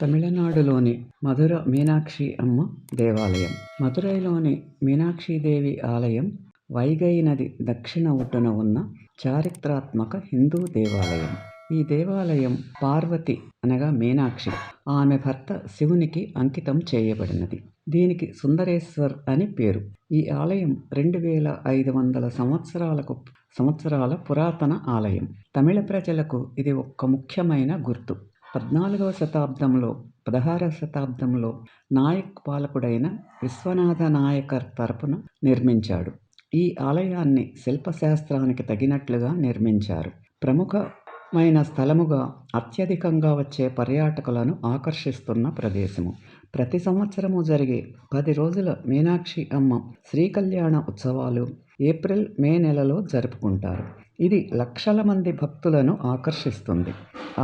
తమిళనాడులోని మధుర మీనాక్షి అమ్మ దేవాలయం. మదురైలోని మీనాక్షీదేవి ఆలయం వైగై నది దక్షిణ ఒడ్డున ఉన్న చారిత్రాత్మక హిందూ దేవాలయం. ఈ దేవాలయం పార్వతి అనగా మీనాక్షి, ఆమె భర్త శివునికి అంకితం చేయబడినది. దీనికి సుందరేశ్వర్ అని పేరు. ఈ ఆలయం 2500 సంవత్సరాల పురాతన ఆలయం. తమిళ ప్రజలకు ఇది ఒక ముఖ్యమైన గుర్తు. 14వ శతాబ్దంలో 16వ శతాబ్దంలో నాయక్ పాలకుడైన విశ్వనాథ నాయకర్ తరపున నిర్మించాడు. ఈ ఆలయాన్ని శిల్పశాస్త్రానికి తగినట్లుగా నిర్మించారు. ప్రముఖమైన స్థలముగా అత్యధికంగా వచ్చే పర్యాటకులను ఆకర్షిస్తున్న ప్రదేశము. ప్రతి సంవత్సరము జరిగే 10 రోజుల మీనాక్షి అమ్మ శ్రీకళ్యాణ ఉత్సవాలు ఏప్రిల్ మే నెలలో జరుపుకుంటారు. ఇది లక్షల మంది భక్తులను ఆకర్షిస్తుంది.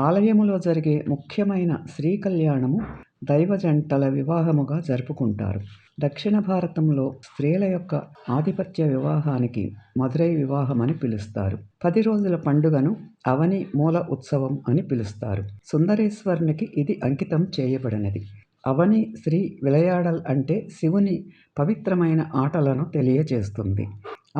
ఆలయములో జరిగే ముఖ్యమైన శ్రీకళ్యాణము దైవ జంటల వివాహముగా జరుపుకుంటారు. దక్షిణ భారతంలో స్త్రీల యొక్క ఆధిపత్య వివాహానికి మదురై వివాహం అని పిలుస్తారు. 10 రోజుల పండుగను అవని మూల ఉత్సవం అని పిలుస్తారు. సుందరేశ్వరునికి ఇది అంకితం చేయబడినది. అవని శ్రీ విళయాడల్ అంటే శివుని పవిత్రమైన ఆటలను తెలియజేస్తుంది.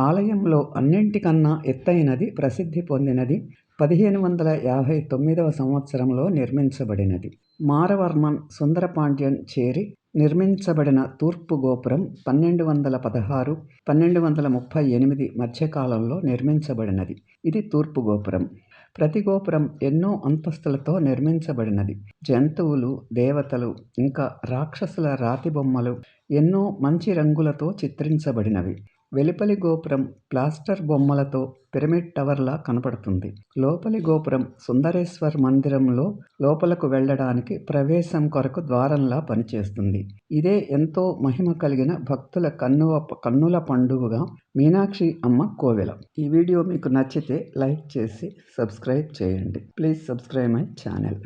ఆలయంలో అన్నింటికన్నా ఎత్తైనది ప్రసిద్ధి పొందినది 1559వ సంవత్సరంలో నిర్మించబడినది. మారవర్మన్ సుందరపాండ్యన్ చేరి నిర్మించబడిన తూర్పు గోపురం 1216, 1238 మధ్యకాలంలో నిర్మించబడినది. ఇది తూర్పు గోపురం. ప్రతి గోపురం ఎన్నో అంతస్తులతో నిర్మించబడినది. జంతువులు, దేవతలు ఇంకా రాక్షసుల రాతి బొమ్మలు ఎన్నో మంచి రంగులతో చిత్రించబడినవి. వెలుపలి గోపురం ప్లాస్టర్ బొమ్మలతో పిరమిడ్ టవర్లా కనపడుతుంది. లోపలి గోపురం సుందరేశ్వర్ మందిరంలో లోపలకు వెళ్ళడానికి ప్రవేశం కొరకు ద్వారంలా పనిచేస్తుంది. ఇదే ఎంతో మహిమ కలిగిన భక్తుల కన్నుల పండుగగా మీనాక్షి అమ్మ కోవెల. ఈ వీడియో మీకు నచ్చితే లైక్ చేసి సబ్స్క్రైబ్ చేయండి. Please subscribe my channel.